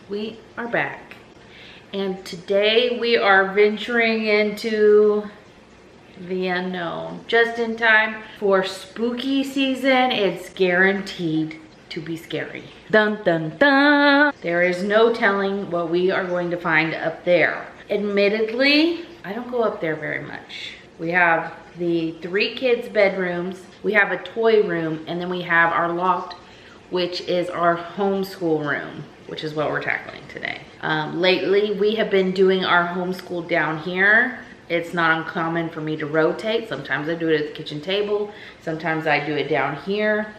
We are back, and today we are venturing into the unknown. Just in time for spooky season. It's guaranteed to be scary. Dun dun dun! There is no telling what we are going to find up there. Admittedly, I don't go up there very much. We have the 3 kids' bedrooms, we have a toy room, and then we have our loft, which is our homeschool room, which is what we're tackling today. Lately, we have been doing our homeschool down here. It's not uncommon for me to rotate. Sometimes I do it at the kitchen table. Sometimes I do it down here.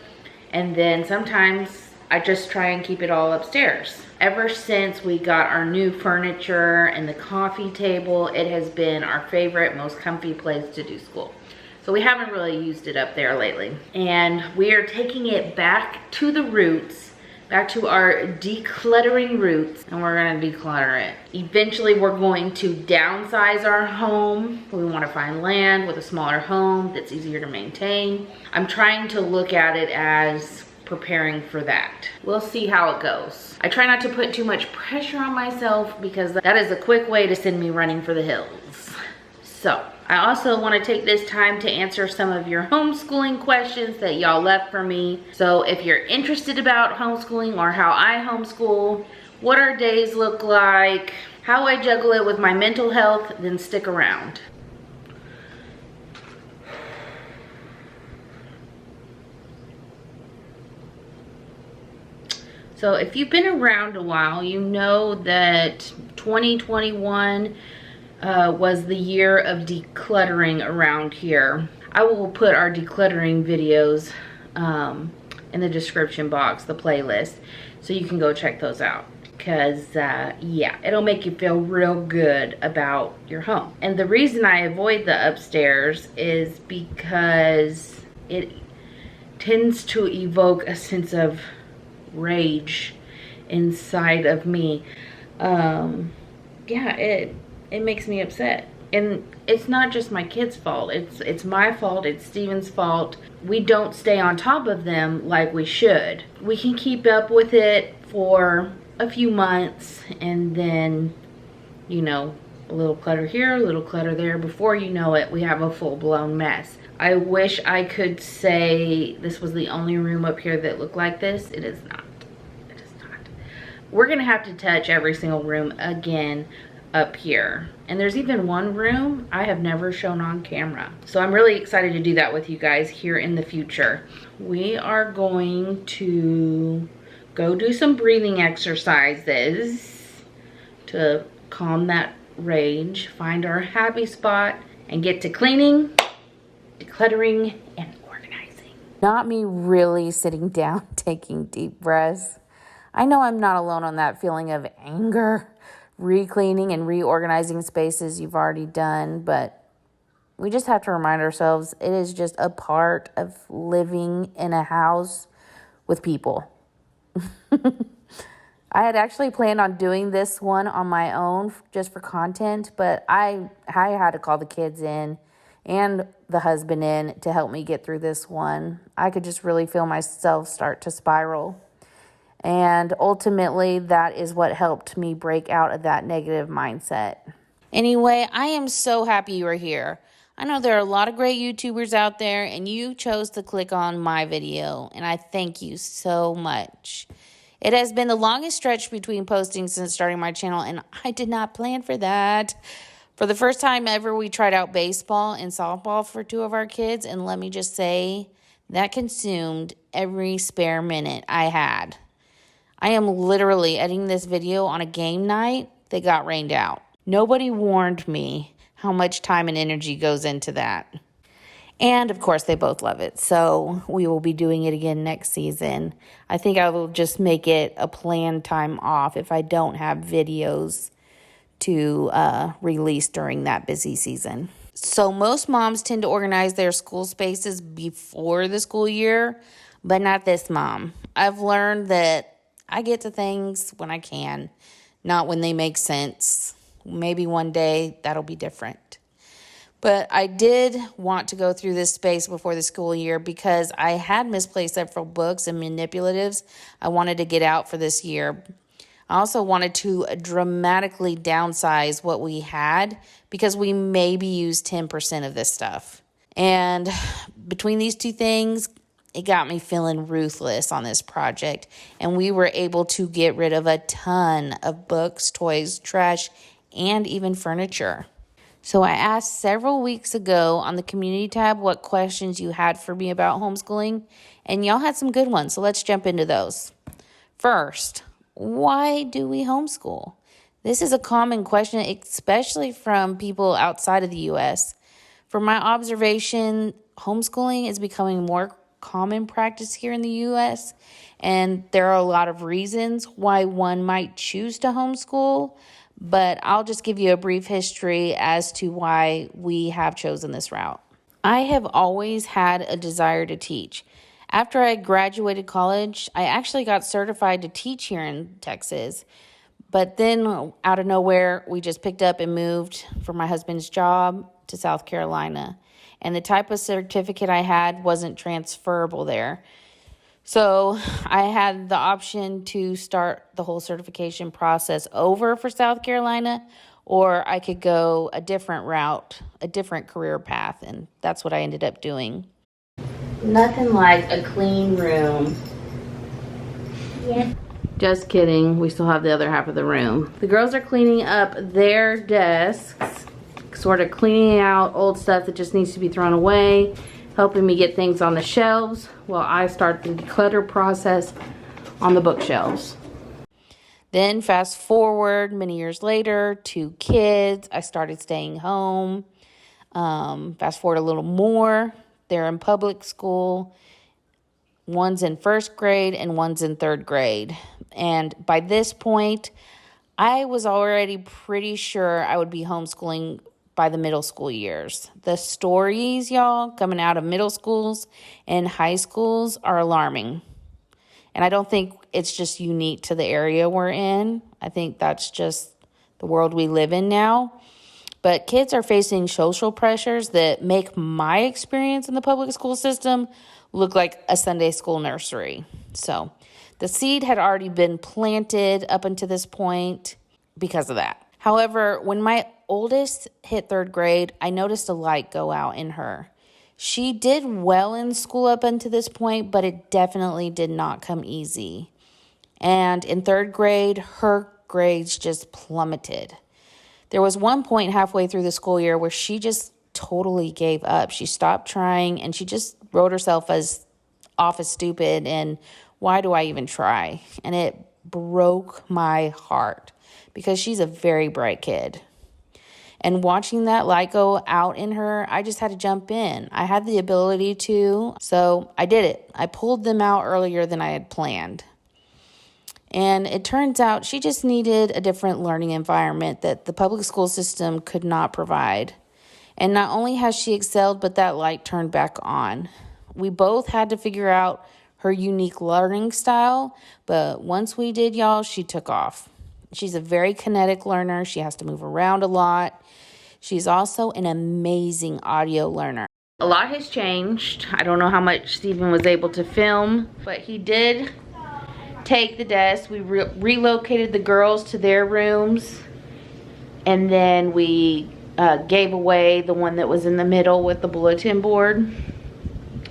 And then sometimes I just try and keep it all upstairs. Ever since we got our new furniture and the coffee table, it has been our favorite, most comfy place to do school. So we haven't really used it up there lately. And we are taking it back to the roots, back to our decluttering roots, and we're gonna declutter it. Eventually we're going to downsize our home. We wanna find land with a smaller home that's easier to maintain. I'm trying to look at it as preparing for that. We'll see how it goes. I try not to put too much pressure on myself because that is a quick way to send me running for the hills. So, I also want to take this time to answer some of your homeschooling questions that y'all left for me. So if you're interested about homeschooling or how I homeschool, what our days look like, how I juggle it with my mental health, then stick around. So if you've been around a while, you know that 2021 was the year of decluttering around here. I will put our decluttering videos in the description box, the playlist, so you can go check those out. Because, yeah, it'll make you feel real good about your home. And the reason I avoid the upstairs is because it tends to evoke a sense of rage inside of me. Yeah, it makes me upset. And it's not just my kids' fault. It's my fault. It's Steven's fault. We don't stay on top of them like we should. We can keep up with it for a few months and then, you know, a little clutter here, a little clutter there. Before you know it, we have a full-blown mess. I wish I could say this was the only room up here that looked like this. It is not. It is not. We're gonna have to touch every single room again up here, and there's even one room I have never shown on camera, so I'm really excited to do that with you guys here in the future. We are going to go do some breathing exercises to calm that rage, find our happy spot, and get to cleaning, decluttering, and organizing. Not me really sitting down taking deep breaths. I know I'm not alone on that feeling of anger, re-cleaning and reorganizing spaces you've already done, but we just have to remind ourselves it is just a part of living in a house with people. I had actually planned on doing this one on my own just for content, but I had to call the kids in and the husband in to help me get through this one. I could just really feel myself start to spiral. And ultimately, that is what helped me break out of that negative mindset. Anyway, I am so happy you are here. I know there are a lot of great YouTubers out there, and you chose to click on my video, and I thank you so much. It has been the longest stretch between postings since starting my channel, and I did not plan for that. For the first time ever, we tried out baseball and softball for 2 of our kids, and let me just say, that consumed every spare minute I had. I am literally editing this video on a game night that got rained out. Nobody warned me how much time and energy goes into that. And of course, they both love it. So we will be doing it again next season. I think I will just make it a planned time off if I don't have videos to release during that busy season. So most moms tend to organize their school spaces before the school year, but not this mom. I've learned that I get to things when I can, not when they make sense. Maybe one day that'll be different. But I did want to go through this space before the school year because I had misplaced several books and manipulatives I wanted to get out for this year. I also wanted to dramatically downsize what we had because we maybe used 10% of this stuff. And between these two things, it got me feeling ruthless on this project. And we were able to get rid of a ton of books, toys, trash, and even furniture. So I asked several weeks ago on the community tab what questions you had for me about homeschooling, and y'all had some good ones, so let's jump into those. First, why do we homeschool? This is a common question, especially from people outside of the U.S. From my observation, homeschooling is becoming more common practice here in the U.S., and there are a lot of reasons why one might choose to homeschool, but I'll just give you a brief history as to why we have chosen this route. I have always had a desire to teach. After I graduated college, I actually got certified to teach here in Texas, but then out of nowhere, we just picked up and moved for my husband's job to South Carolina, and the type of certificate I had wasn't transferable there. So I had the option to start the whole certification process over for South Carolina, or I could go a different route, a different career path, and that's what I ended up doing. Nothing like a clean room. Yeah. Just kidding, we still have the other half of the room. The girls are cleaning up their desks, sort of cleaning out old stuff that just needs to be thrown away, helping me get things on the shelves while I start the declutter process on the bookshelves. Then fast forward many years later, 2 kids, I started staying home. Fast forward a little more, they're in public school. One's in 1st grade and one's in 3rd grade. And by this point, I was already pretty sure I would be homeschooling by the middle school years. The stories, y'all, coming out of middle schools and high schools are alarming. And I don't think it's just unique to the area we're in. I think that's just the world we live in now. But kids are facing social pressures that make my experience in the public school system look like a Sunday school nursery. So the seed had already been planted up until this point because of that. However, when my oldest hit 3rd grade, I noticed a light go out in her. She did well in school up until this point, but it definitely did not come easy. And in 3rd grade, her grades just plummeted. There was one point halfway through the school year where she just totally gave up. She stopped trying and she just wrote herself off as stupid and why do I even try? And it broke my heart because she's a very bright kid. And watching that light go out in her, I just had to jump in. I had the ability to, so I did it. I pulled them out earlier than I had planned. And it turns out she just needed a different learning environment that the public school system could not provide. And not only has she excelled, but that light turned back on. We both had to figure out her unique learning style, but once we did, y'all, she took off. She's a very kinetic learner. She has to move around a lot. She's also an amazing audio learner. A lot has changed. I don't know how much Stephen was able to film, but he did take the desk. We relocated the girls to their rooms, and then we gave away the one that was in the middle with the bulletin board,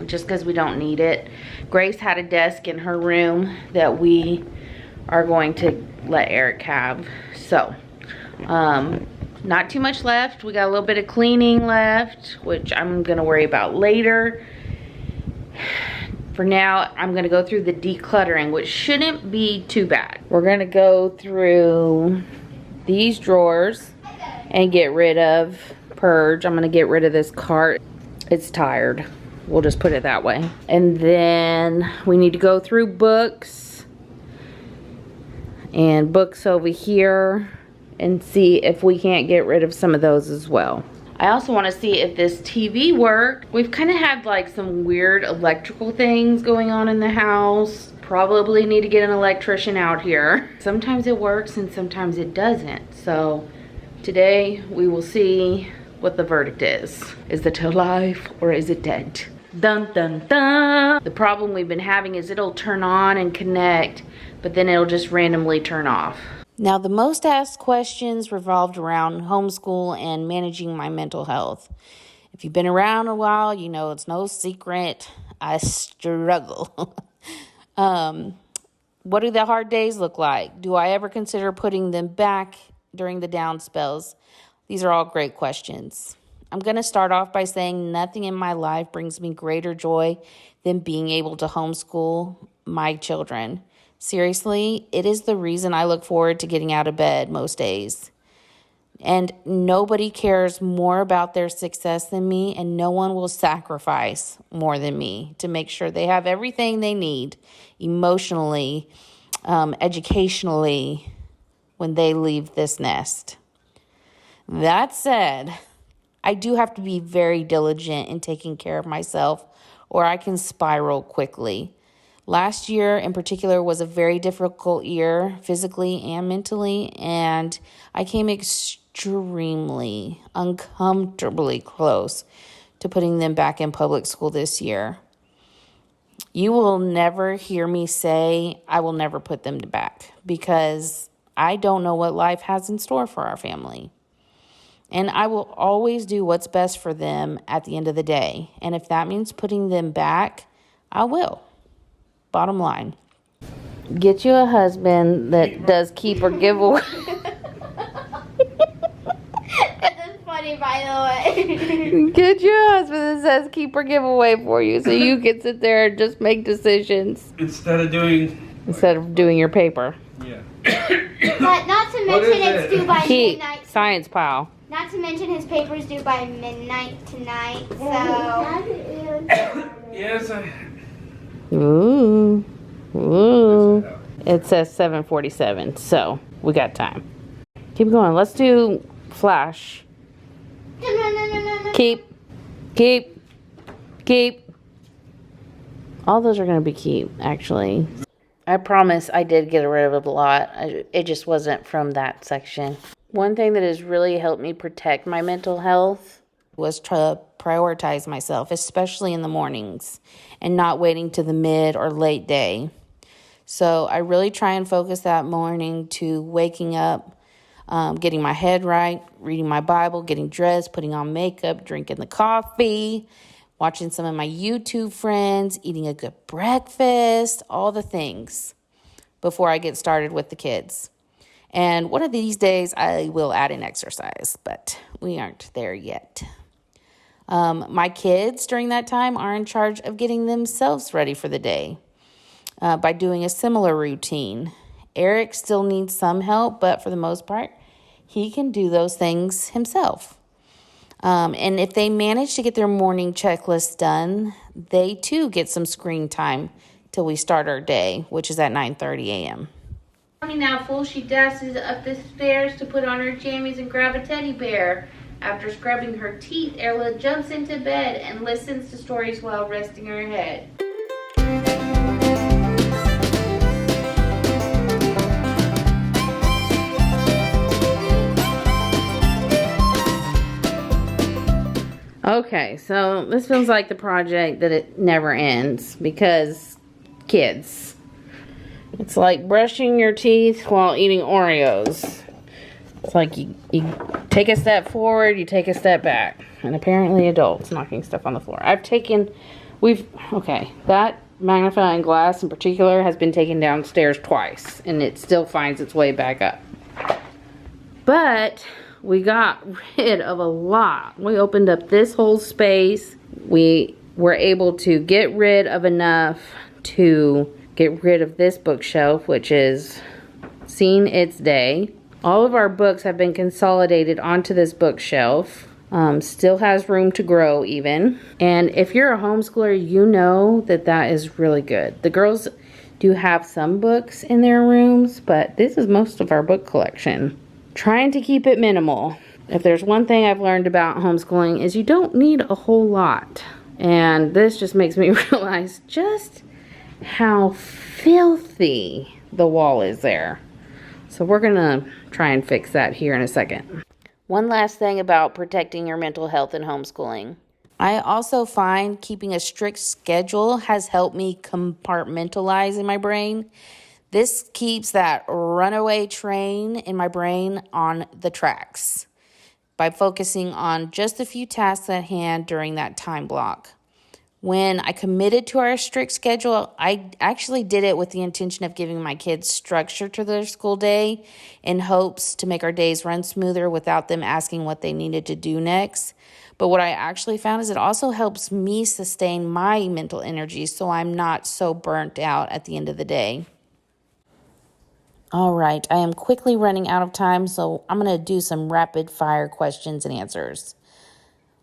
just because we don't need it. Grace had a desk in her room that we are going to let Eric have. So, not too much left. We got a little bit of cleaning left, which I'm gonna worry about later. For now, I'm gonna go through the decluttering, which shouldn't be too bad. We're gonna go through these drawers and get rid of, purge. I'm gonna get rid of this cart. It's tired. We'll just put it that way. And then we need to go through books and books over here and see if we can't get rid of some of those as well. I also want to see if this TV worked. We've kind of had like some weird electrical things going on in the house. Probably need to get an electrician out here. Sometimes it works and sometimes it doesn't. So today we will see what the verdict is. Is it alive or is it dead? Dun dun dun. The problem we've been having is it'll turn on and connect, but then it'll just randomly turn off. Now, the most asked questions revolved around homeschool and managing my mental health. If you've been around a while, you know it's no secret. I struggle. What do the hard days look like? Do I ever consider putting them back during the down spells? These are all great questions. I'm going to start off by saying nothing in my life brings me greater joy than being able to homeschool my children. Seriously, it is the reason I look forward to getting out of bed most days. And nobody cares more about their success than me, and no one will sacrifice more than me to make sure they have everything they need emotionally, educationally, when they leave this nest. That said, I do have to be very diligent in taking care of myself, or I can spiral quickly. Last year in particular was a very difficult year physically and mentally, and I came extremely uncomfortably close to putting them back in public school this year. You will never hear me say I will never put them back, because I don't know what life has in store for our family. And I will always do what's best for them at the end of the day. And if that means putting them back, I will. Bottom line. Get you a husband that does keep or give away. That's funny, by the way. Get you a husband that says keep or give away for you, so you can sit there and just make decisions Instead of doing your paper. Yeah. But not to mention it's due by Keep midnight. science pile. Not to mention his paper's due by midnight tonight, so... Yes, Ooh. It says 7:47, so we got time. Keep going. Let's do flash. No. Keep. All those are going to be keep, actually. I promise I did get rid of a lot. It just wasn't from that section. One thing that has really helped me protect my mental health was to prioritize myself, especially in the mornings, and not waiting to the mid or late day. So I really try and focus that morning to waking up, getting my head right, reading my Bible, getting dressed, putting on makeup, drinking the coffee, watching some of my YouTube friends, eating a good breakfast, all the things before I get started with the kids. And one of these days I will add in exercise, but we aren't there yet. My kids during that time are in charge of getting themselves ready for the day by doing a similar routine. Eric still needs some help, but for the most part, he can do those things himself. And if they manage to get their morning checklist done, they too get some screen time till we start our day, which is at 9:30 a.m. Now, full, she dashes up the stairs to put on her jammies and grab a teddy bear. After scrubbing her teeth, Erla jumps into bed and listens to stories while resting her head. Okay, so this feels like the project that it never ends because kids. It's like brushing your teeth while eating Oreos. It's like you take a step forward, you take a step back. And apparently adults knocking stuff on the floor. That magnifying glass in particular has been taken downstairs twice. And it still finds its way back up. But we got rid of a lot. We opened up this whole space. We were able to get rid of enough to get rid of this bookshelf, which is seen its day. All of our books have been consolidated onto this bookshelf. Still has room to grow even. And if you're a homeschooler, you know that that is really good. The girls do have some books in their rooms, but this is most of our book collection. Trying to keep it minimal. If there's one thing I've learned about homeschooling is you don't need a whole lot. And this just makes me realize just how filthy the wall is there. So we're gonna try and fix that here in a second. One last thing about protecting your mental health in homeschooling. I also find keeping a strict schedule has helped me compartmentalize in my brain. This keeps that runaway train in my brain on the tracks by focusing on just a few tasks at hand during that time block. When I committed to our strict schedule, I actually did it with the intention of giving my kids structure to their school day in hopes to make our days run smoother without them asking what they needed to do next. But what I actually found is it also helps me sustain my mental energy so I'm not so burnt out at the end of the day. All right, I am quickly running out of time, so I'm going to do some rapid fire questions and answers.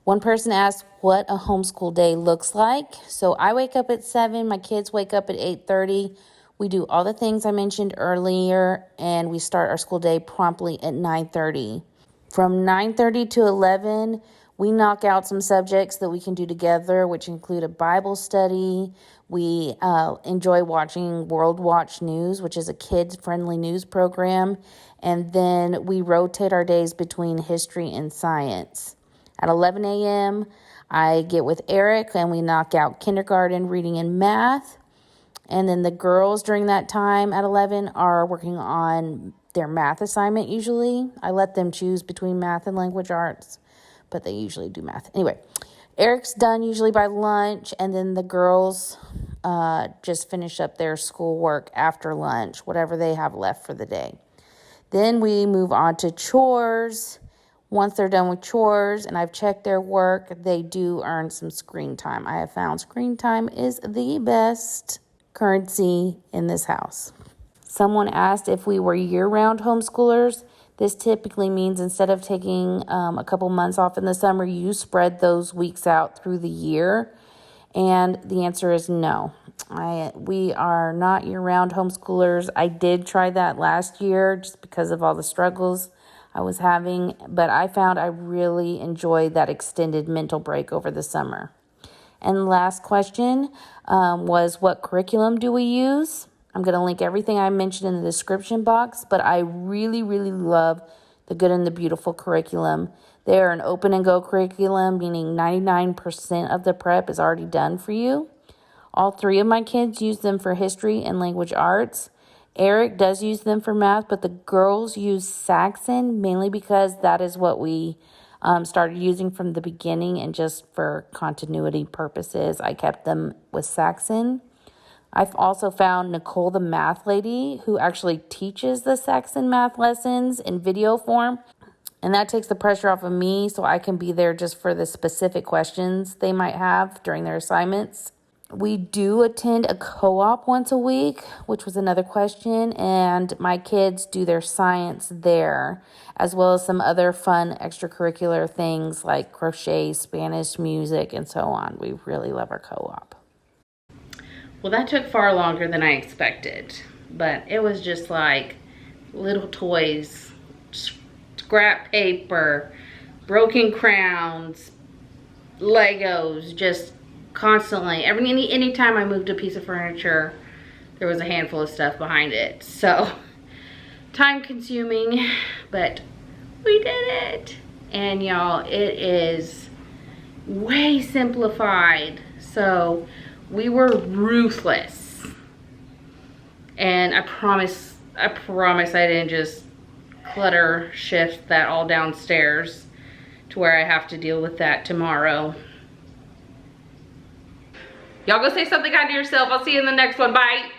One person asked what a homeschool day looks like. So I wake up at 7, my kids wake up at 8:30. We do all the things I mentioned earlier, and we start our school day promptly at 9:30. From 9:30 to 11, we knock out some subjects that we can do together, which include a Bible study. We enjoy watching World Watch News, which is a kids-friendly news program. And then we rotate our days between history and science. At 11 a.m., I get with Eric and we knock out kindergarten, reading, and math. And then the girls during that time at 11 are working on their math assignment usually. I let them choose between math and language arts, but they usually do math. Anyway, Eric's done usually by lunch, and then the girls just finish up their schoolwork after lunch, whatever they have left for the day. Then we move on to chores. Once they're done with chores and I've checked their work, they do earn some screen time. I have found screen time is the best currency in this house. Someone asked if we were year-round homeschoolers. This typically means instead of taking a couple months off in the summer, you spread those weeks out through the year. And the answer is no. We are not year-round homeschoolers. I did try that last year just because of all the struggles I was having, but I found I really enjoyed that extended mental break over the summer. And last question was, what curriculum do we use? I'm going to link everything I mentioned in the description box, but I really, really love the Good and the Beautiful curriculum. They are an open and go curriculum, meaning 99% of the prep is already done for you. All 3 of my kids use them for history and language arts. Eric does use them for math, but the girls use Saxon mainly because that is what we started using from the beginning, and just for continuity purposes, I kept them with Saxon. I've also found Nicole the Math Lady, who actually teaches the Saxon Math lessons in video form. And that takes the pressure off of me so I can be there just for the specific questions they might have during their assignments. We do attend a co-op once a week, which was another question, and my kids do their science there, as well as some other fun extracurricular things like crochet, Spanish music, and so on. We really love our co-op. Well, that took far longer than I expected, but it was just like little toys, scrap paper, broken crowns, Legos, just constantly. Anytime I moved a piece of furniture, there was a handful of stuff behind it. So time consuming, but we did it. And y'all, it is way simplified. So we were ruthless. And I promise I didn't just clutter shift that all downstairs to where I have to deal with that tomorrow. Y'all go say something kind to yourself. I'll see you in the next one. Bye.